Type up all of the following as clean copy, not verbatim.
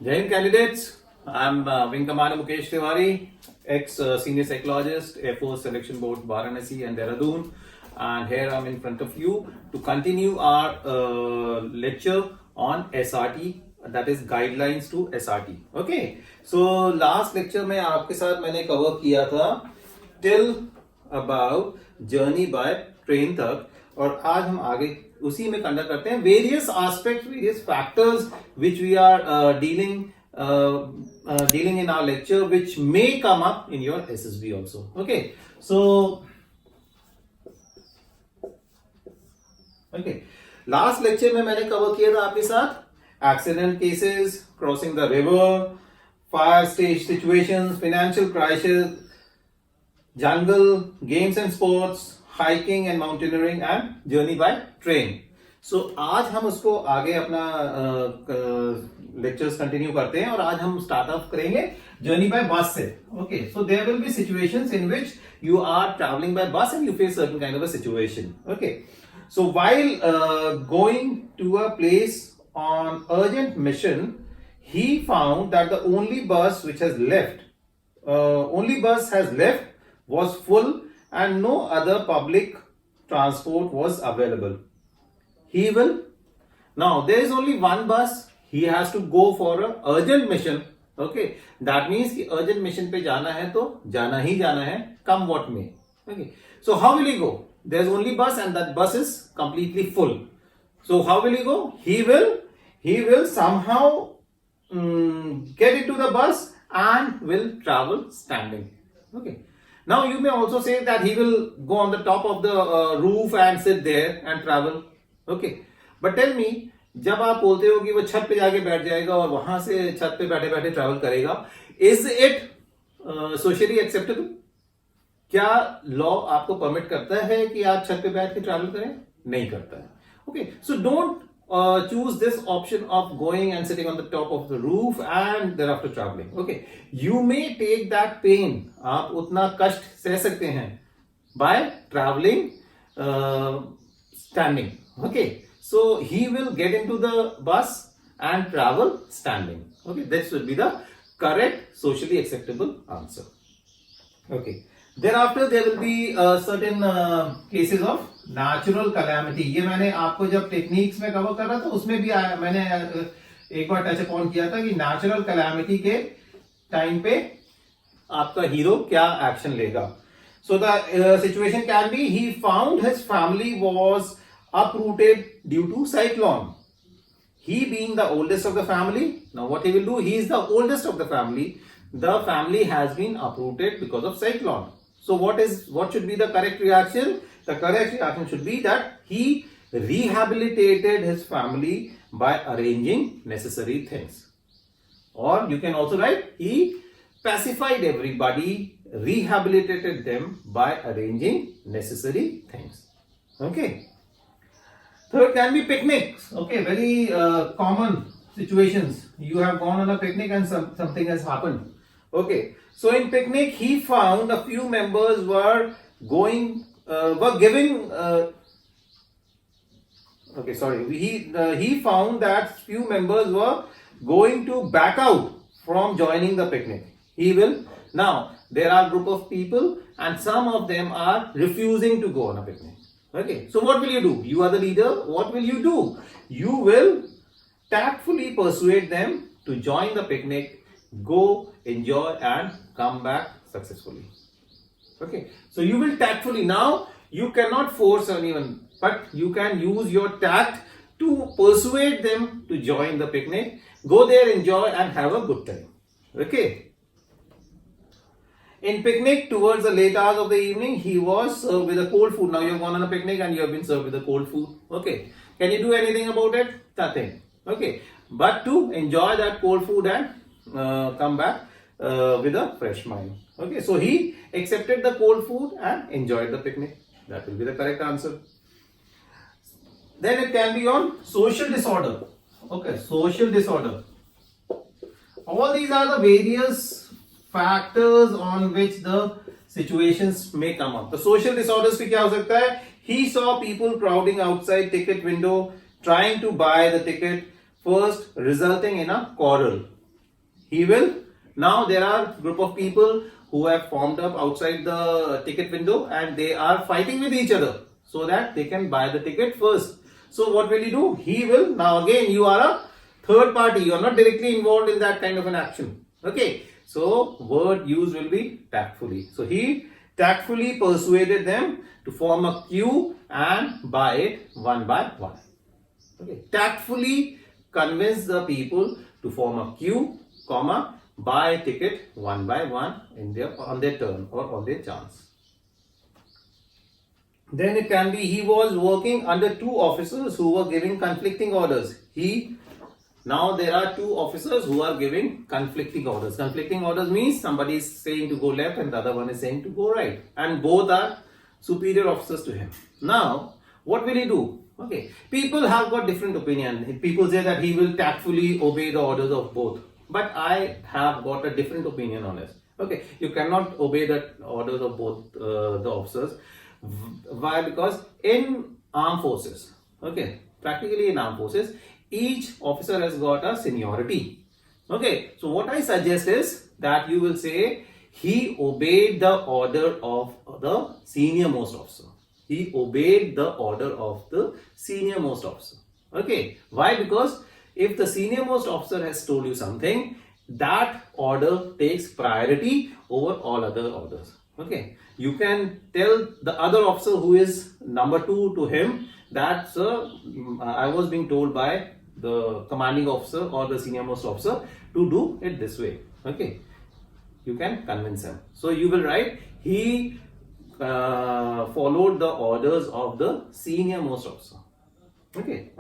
Jai Hind candidates. I'm Wing Commander Mukesh Tiwari, ex-senior psychologist, Air Force Selection Board, Varanasi and Dehradun. And here I'm in front of you to continue our lecture on SRT, that is guidelines to SRT. Okay. So last lecture में आपके साथ मैंने cover किया था till about journey by train तक, और आज हम आगे उसी में कंडक्ट करते हैं various aspects, various factors which we are dealing in our lecture which may come up in your SSB also. Okay, so last lecture में मैंने कवर किया था आपके साथ accident cases, crossing the river, fire stage situations, financial crisis, jungle, games and sports, hiking and mountaineering and journey by train. सो आज हम उसको आगे अपना लेक्चर्स कंटिन्यू करते हैं और आज हम स्टार्ट ऑफ करेंगे जर्नी बाय बस से. Okay, so there will be situations in which you are travelling by bus and you face certain kind of a situation. Okay, so while going to a place on urgent mission, he found that the only bus has left was full and no other public transport was available. Now there is only one bus. He has to go for a urgent mission. Okay, that means कि urgent mission पे जाना है तो जाना ही जाना है, come what may. Okay, so how will he go? There is only bus and that bus is completely full. So how will he go? He will somehow get into the bus and will travel standing. Okay. Now you may also say that he will go on the top of the roof and sit there and travel. Okay. But tell me, जब आप बोलते हो कि वो छत पे जाके बैठ जाएगा और वहां से छत पे बैठे बैठे ट्रैवल करेगा, इज इट सोशली एक्सेप्टेबल? क्या लॉ आपको परमिट करता है कि आप छत पे बैठ के ट्रैवल करें? नहीं करता है. Okay, so don't choose this option of going and sitting on the top of the roof and thereafter traveling. Okay, you may take that pain, आप उतना कष्ट सह सकते हैं by traveling standing. Okay, so he will get into the bus and travel standing. Okay, this will be the correct socially acceptable answer. Okay, thereafter there will be certain cases of natural calamity. ये मैंने आपको जब techniques में cover कर रहा था उसमें भी मैंने एक बार टच अपॉन किया था कि नेचुरल कैलामिटी के टाइम पे आपका हीरो क्या एक्शन लेगा. So the situation can be he found his family was uprooted due to cyclone. He being the oldest of the family, now what he will do, he is the oldest of the family. The family has been uprooted because of cyclone. So what should be the correct reaction? The correct reaction should be that he rehabilitated his family by arranging necessary things. Or you can also write he pacified everybody, rehabilitated them by arranging necessary things. Okay. Third can be picnics. Okay, very common situations. You have gone on a picnic and something has happened. Okay, so in picnic he found a few members were giving. He found that few members were going to back out from joining the picnic. Now there are a group of people and some of them are refusing to go on a picnic. Okay, so what will you do? You are the leader. What will you do? You will tactfully persuade them to join the picnic, go, enjoy and come back successfully. Okay, so you will tactfully, now you cannot force anyone, but you can use your tact to persuade them to join the picnic, go there, enjoy and have a good time. Okay. In picnic, towards the late hours of the evening, he was served with a cold food. Now you have gone on a picnic and you have been served with a cold food. Okay. Can you do anything about it? Nothing. Okay. But to enjoy that cold food and come back with a fresh mind. Okay. So he accepted the cold food and enjoyed the picnic. That will be the correct answer. Then it can be on social disorder. Okay. Social disorder. All these are the various factors on which the situations may come up. The social disorders में क्या हो सकता है? He saw people crowding outside ticket window trying to buy the ticket, first resulting in a quarrel. he will, now there are group of people who have formed up outside the ticket window and they are fighting with each other so that they can buy the ticket first. So what will he do? He will, now again you are a third party, you are not directly involved in that kind of an action. Okay, so word used will be tactfully. So he tactfully persuaded them to form a queue and buy it one by one. Okay, tactfully convince the people to form a queue, comma, buy ticket one by one on their turn or on their chance. Then it can be he was working under two officers who were giving conflicting orders. Now there are two officers who are giving conflicting orders. Conflicting orders means somebody is saying to go left and the other one is saying to go right. And both are superior officers to him. Now, what will he do? Okay, people have got different opinion. People say that he will tactfully obey the orders of both. But I have got a different opinion on this. Okay, you cannot obey the orders of both the officers. Why? Because in armed forces, okay, practically in armed forces, each officer has got a seniority. Okay, so what I suggest is that you will say he obeyed the order of the senior most officer. He obeyed the order of the senior most officer. Okay, why? Because if the senior most officer has told you something, that order takes priority over all other orders. Okay, you can tell the other officer who is number two to him that, sir, I was being told by the commanding officer or the senior most officer to do it this way. Okay, you can convince him. So you will write he followed the orders of the senior most officer. Okay.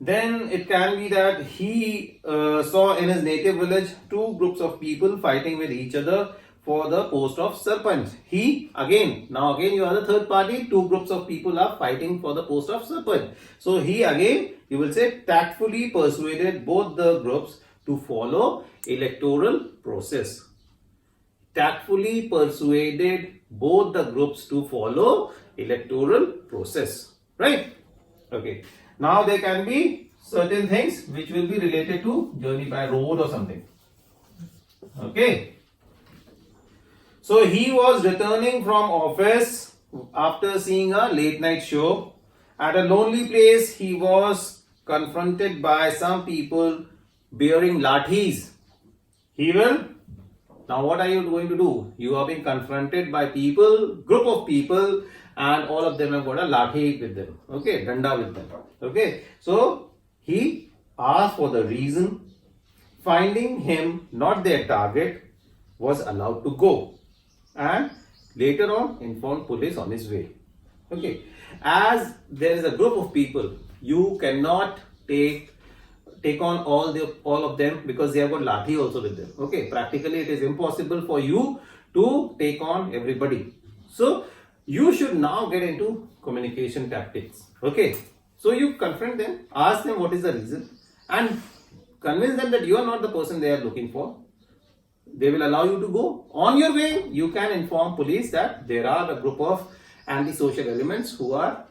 Then it can be that he saw in his native village two groups of people fighting with each other for the post of Sarpanch. Now again you are the third party, two groups of people are fighting for the post of Sarpanch. So he again, you will say, tactfully persuaded both the groups to follow electoral process. Tactfully persuaded both the groups to follow electoral process. Right? Okay. Now there can be certain things which will be related to journey by road or something. Okay. So he was returning from office after seeing a late night show. At a lonely place, he was confronted by some people bearing lathis. He will. Now what are you going to do? You are being confronted by people, group of people, and all of them have got a lathi with them. Okay, danda with them. Okay, so he asked for the reason. Finding him not their target, was allowed to go, and later on informed police on his way. Okay, as there is a group of people, you cannot take on all of them because they have got lathi also with them. Okay, practically it is impossible for you to take on everybody. So you should now get into communication tactics. Okay, so you confront them, ask them what is the reason, and convince them that you are not the person they are looking for. They will allow you to go. On your way, you can inform police that there are a group of antisocial elements who are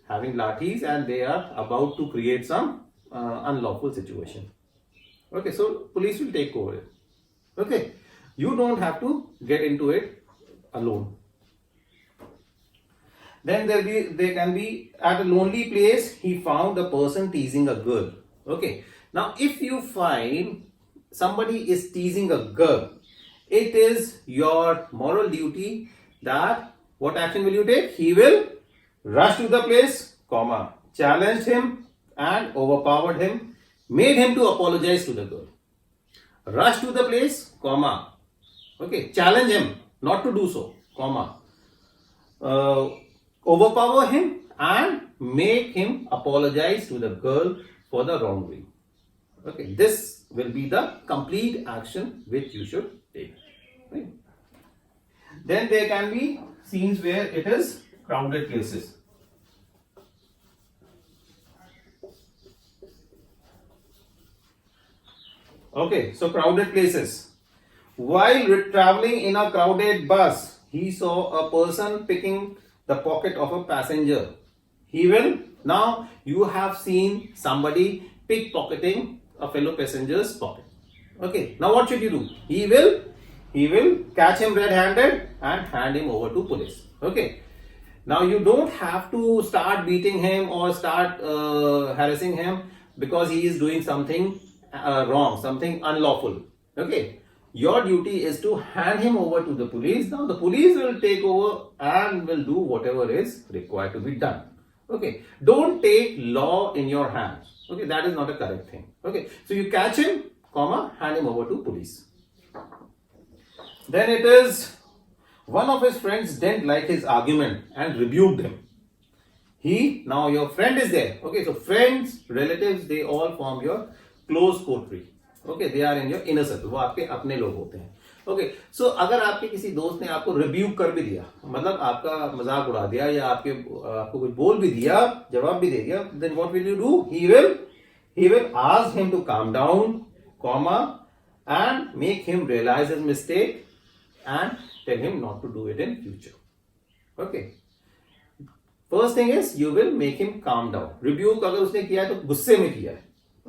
having lathis and they are about to create some unlawful situation. Okay, so police will take over it. Okay, you don't have to get into it alone. Then there can be at a lonely place, he found a person teasing a girl. Okay, now if you find somebody is teasing a girl, it is your moral duty that what action will you take? He will rush to the place, comma, challenged him and overpowered him, made him to apologize to the girl. Rush to the place, comma, okay, challenge him not to do so, comma, overpower him and make him apologize to the girl for the wrongdoing. Okay, this will be the complete action which you should take. Right? Then there can be scenes where it is crowded places. Okay, so crowded places. While traveling in a crowded bus, he saw a person picking the pocket of a passenger. He will, now you have seen somebody pickpocketing a fellow passenger's pocket. Okay, now what should you do? He will catch him red-handed and hand him over to police. Okay. Now you don't have to start beating him or start harassing him because he is doing something wrong, something unlawful. Okay. Your duty is to hand him over to the police. Now the police will take over and will do whatever is required to be done. Okay. Don't take law in your hands. Okay. That is not a correct thing. Okay. So you catch him, comma, hand him over to police. Then it is one of his friends didn't like his argument and rebuked him. Now your friend is there. Okay, so friends, relatives, they all form your close coterie. Okay, they are in your inner circle. वो आपके अपने लोग होते हैं. Okay, so अगर आपके किसी दोस्त ने आपको रिब्यूक कर भी दिया, मतलब आपका मजाक उड़ा दिया या आपको कुछ बोल भी दिया, जवाब भी दे दिया, then what will you do? He will ask him to calm down, comma, and make him realize his mistake and tell him not to do it in future. Okay. First thing is you will make him calm down. Rebuke अगर उसने किया है तो गुस्से में किया है.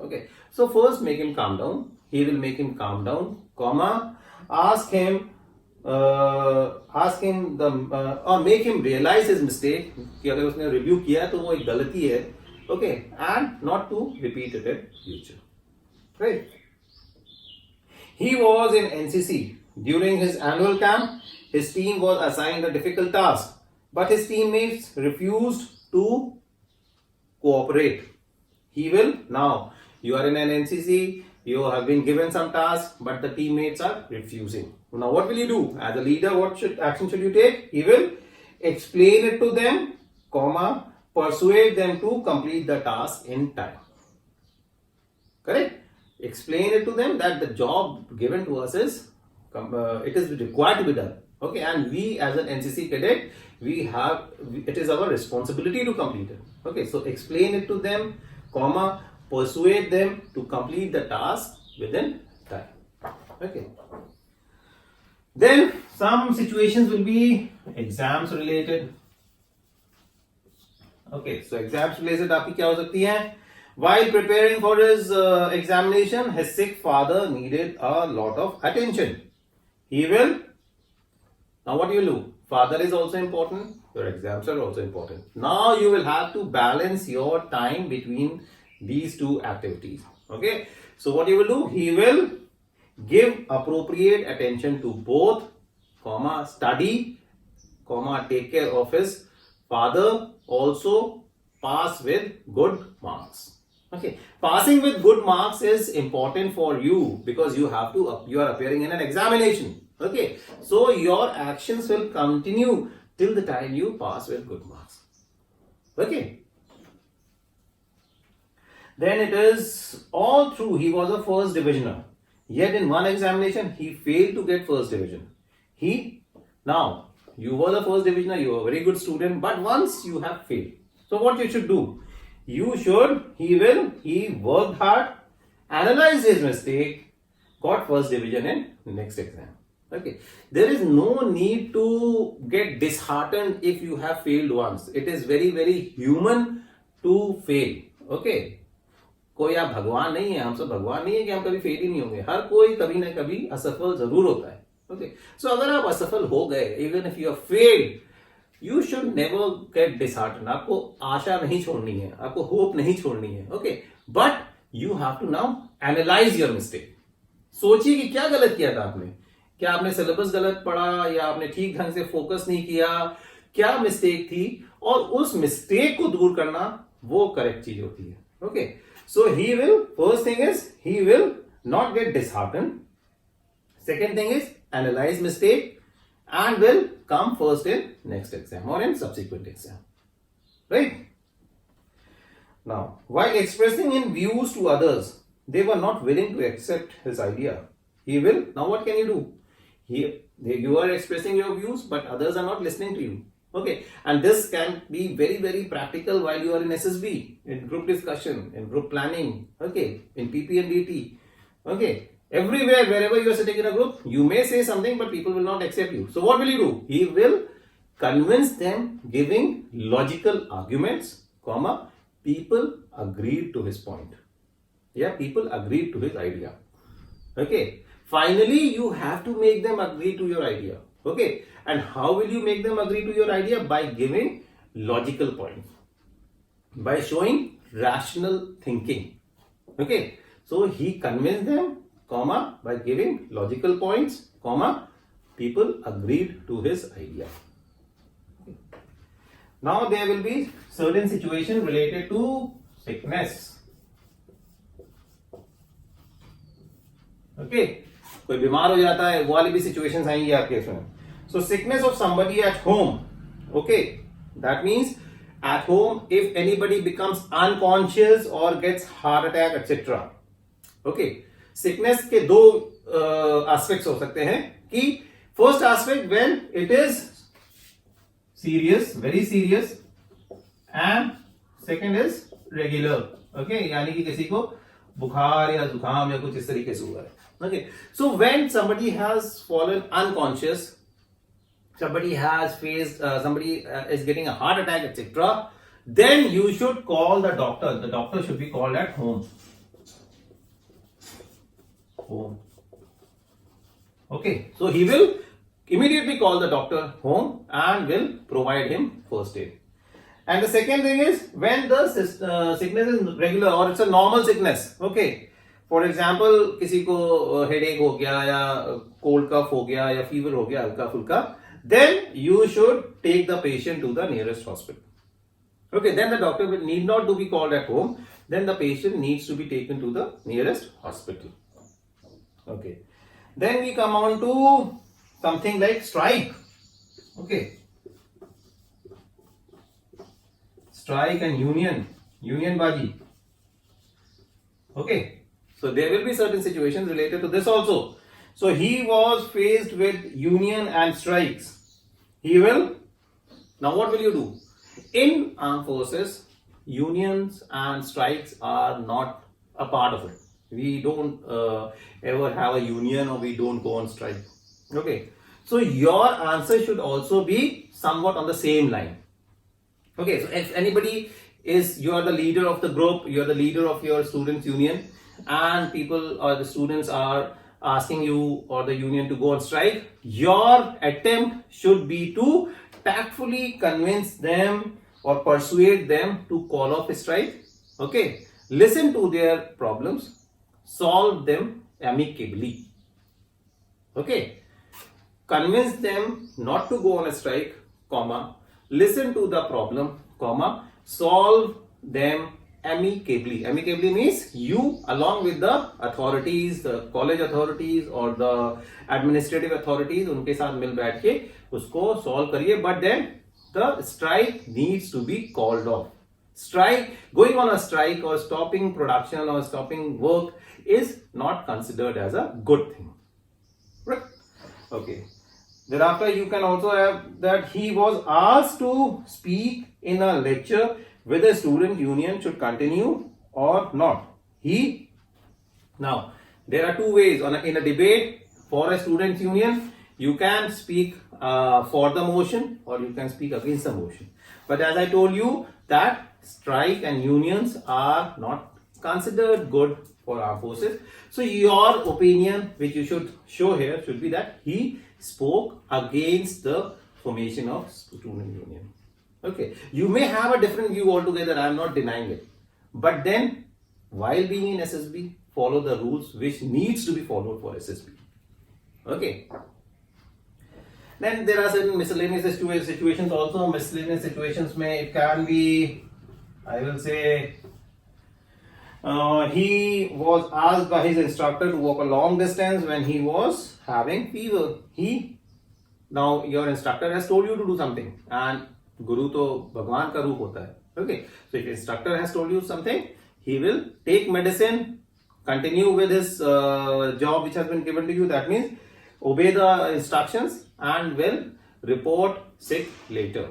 Okay. So first make him calm down. He will make him calm down, comma, ask him or make him realize his mistake कि अगर उसने रिव्यू किया है तो वो एक गलती है. Okay, and not to repeat it in future. Right. He was in NCC. During his annual camp, his team was assigned a difficult task, but his teammates refused to cooperate. Now, you are in an NCC, you have been given some task, but the teammates are refusing. Now, what will you do? As a leader, what action should you take? He will explain it to them, comma, persuade them to complete the task in time. Correct? Explain it to them that the job given to us is it is required to be done. Okay, and we as an NCC cadet, it is our responsibility to complete it. Okay, so explain it to them, comma, persuade them to complete the task within time. Okay. Then some situations will be exams related. Okay, so exams related आपकी क्या हो सकती है? While preparing for his examination, his sick father needed a lot of attention. Now what you will do? Father is also important, your exams are also important. Now you will have to balance your time between these two activities. Okay, so what you will do? He will give appropriate attention to both, comma, study, comma, take care of his father, also pass with good marks. Okay, passing with good marks is important for you because you are appearing in an examination. Okay, so your actions will continue till the time you pass with good marks. Okay. Then it is all true. He was a first divisioner. Yet in one examination, he failed to get first division. Now, you were the first divisioner, you were a very good student, but once you have failed. So what you should do? He worked hard, analyzed his mistake, got first division in next exam. Okay. There is no need to get disheartened if you have failed once. It is very, very human to fail. Okay. कोई आप भगवान नहीं है, हम सब भगवान नहीं है कि हम कभी फेल ही नहीं होंगे. हर कोई कभी ना कभी असफल जरूर होता है. Okay. So अगर आप असफल हो गए, even if you have failed, you should never get disheartened. आपको आशा नहीं छोड़नी है, आपको होप नहीं छोड़नी है. Okay. But you have to now analyze your mistake. सोचिए कि क्या गलत किया था आपने. क्या आपने सिलेबस गलत पढ़ा या आपने ठीक ढंग से फोकस नहीं किया, क्या मिस्टेक थी, और उस मिस्टेक को दूर करना वो करेक्ट चीज होती है. Okay, so first thing is he will not gate dishearten. Second thing is analyse mistake and will come first in next exam or in subsequent exam. Right? Now, while expressing in views to others, they were not willing to accept his idea. Now what can you do? You are expressing your views, but others are not listening to you. Okay, and this can be very, very practical while you are in SSB, in group discussion, in group planning, okay, in PP and DT. Okay, everywhere, wherever you are sitting in a group, you may say something, but people will not accept you. So what will you do? He will convince them giving logical arguments, comma, people agreed to his point. Yeah, people agreed to his idea. Okay. Finally, you have to make them agree to your idea. Okay. And how will you make them agree to your idea? By giving logical points, by showing rational thinking. Okay. So he convinced them, comma, by giving logical points, comma, people agreed to his idea. Now there will be certain situation related to sickness. Okay. कोई बीमार हो जाता है, वो वाली भी situations आएंगी आपके इसमें. So sickness of somebody at home. Okay. That means at home, if anybody becomes unconscious or gets heart attack, etc. Okay. Sickness के दो aspects हो सकते हैं कि first aspect when it is serious, very serious, and second is regular. Okay. यानी कि किसी को बुखार या जुकाम या कुछ इस तरीके से हुआ है. Okay. So when somebody has fallen unconscious, somebody has faced, somebody is getting a heart attack, etc., then you should call the doctor. The doctor should be called at home. Home. Okay. So he will immediately call the doctor home and will provide him first aid. And the second thing is when the sickness is regular or it's a normal sickness. Okay. For example किसी को headache हो गया या cold कफ हो गया या fever हो गया हल्का फुल्का, then you should take the patient to the nearest hospital. Okay. Then the doctor will need not to be called at home, then the patient needs to be taken to the nearest hospital. Okay. Then we come on to something like strike. Okay. Strike and union बाजी. Okay. So there will be certain situations related to this also. So he was faced with union and strikes. He will, now what will you do? In armed forces, unions and strikes are not a part of it. We don't ever have a union or we don't go on strike. Okay. So your answer should also be somewhat on the same line. Okay. So if anybody is, you are the leader of the group, you are the leader of your students union, and people or the students are asking you or the union to go on strike, your attempt should be to tactfully convince them or persuade them to call off a strike. Okay. Listen to their problems, solve them amicably. Okay. Convince them not to go on a strike, comma, listen to the problem, comma, solve them amicably. Amicably means you along with the authorities, the college authorities or the administrative authorities, उनके साथ मिल बैठ के उसको solve करिए. But then the strike needs to be called off. Strike, going on a strike or stopping production or stopping work is not considered as a good thing. Right? Okay. Thereafter, you can also have that he was asked to speak in a lecture whether student union should continue or not. Now there are two ways in a debate. For a student union, you can speak for the motion or you can speak against the motion. But as I told you that strike and unions are not considered good for our forces. So your opinion which you should show here should be that he spoke against the formation of student union. Okay. You may have a different view altogether, I am not denying it. But then, while being in SSB, follow the rules which needs to be followed for SSB. Okay. Then there are certain miscellaneous situations also. Miscellaneous situations may, it can be, I will say, he was asked by his instructor to walk a long distance when he was having fever. Now your instructor has told you to do something, and Guru to Bhagwan ka roop hota hai. Okay. So if instructor has told you something, he will take medicine, continue with his job which has been given to you. That means obey the instructions and will report sick later.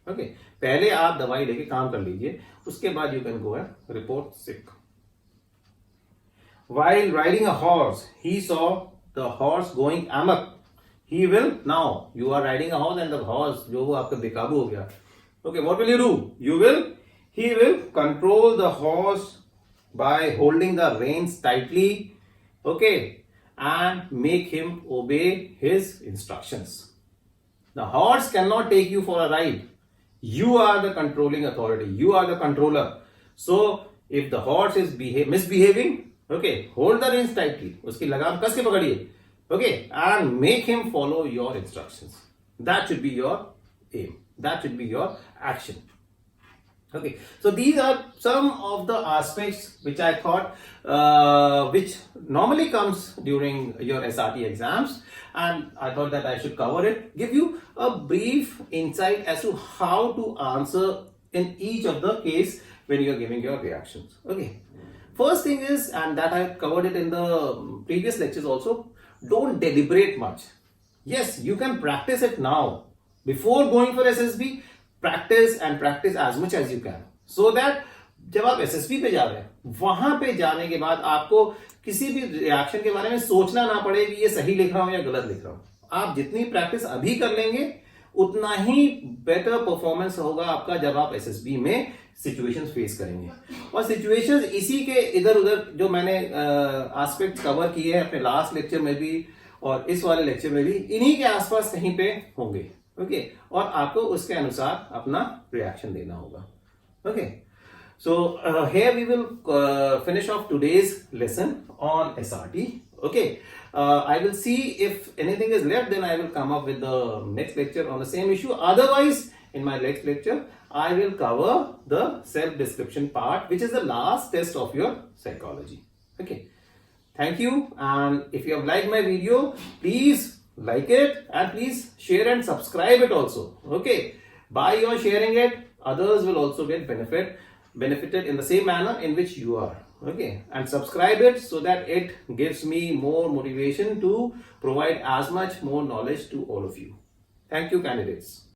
Okay. पहले आप दवाई लेके काम कर लीजिए, उसके बाद you can go and report sick. While riding a horse, he saw the horse going amok. He will, now you are riding a horse and the horse जो वो आपका बेकाबू हो गया. Okay, what will you do? He will control the horse by holding the reins tightly, okay, and make him obey his instructions. The horse cannot take you for a ride. You are the controlling authority. You are the controller. So if the horse is misbehaving, okay, hold the reins tightly. उसकी लगाम कस के पकड़िए. Okay, and make him follow your instructions. That should be your aim. That should be your action. Okay, so these are some of the aspects which I thought which normally comes during your SRT exams, and I thought that I should cover it, give you a brief insight as to how to answer in each of the case when you are giving your reactions. Okay, first thing is, and that I covered it in the previous lectures also, don't deliberate much. Yes, you can practice it now before going for SSB. Practice and practice as much as you can, so that जब आप SSB पे जा रहे हैं, वहां पे जाने के बाद आपको किसी भी रिएक्शन के बारे में सोचना ना पड़े कि ये सही लिख रहा हूं या गलत लिख रहा हूं. आप जितनी प्रैक्टिस अभी कर लेंगे उतना ही बेटर परफॉर्मेंस होगा आपका जब आप SSB में सिचुएशंस फेस करेंगे. और सिचुएशंस इसी के इधर उधर जो मैंने एस्पेक्ट कवर किए हैं अपने लास्ट लेक्चर में भी और इस वाले लेक्चर में भी, इन्हीं के आसपास कहीं पे होंगे. ओके, और आपको उसके अनुसार अपना रिएक्शन देना होगा. Okay, so here we will finish off today's lesson on SRT. Okay, I will see if anything is left, then I will come up with the next lecture on the same issue. Otherwise, in my next lecture, I will cover the self-description part, which is the last test of your psychology. Okay, thank you, and if you have liked my video, please like it and please share and subscribe it also. Okay, by your sharing it, others will also get benefited in the same manner in which you are. Okay, and subscribe it so that it gives me more motivation to provide as much more knowledge to all of you. Thank you, candidates.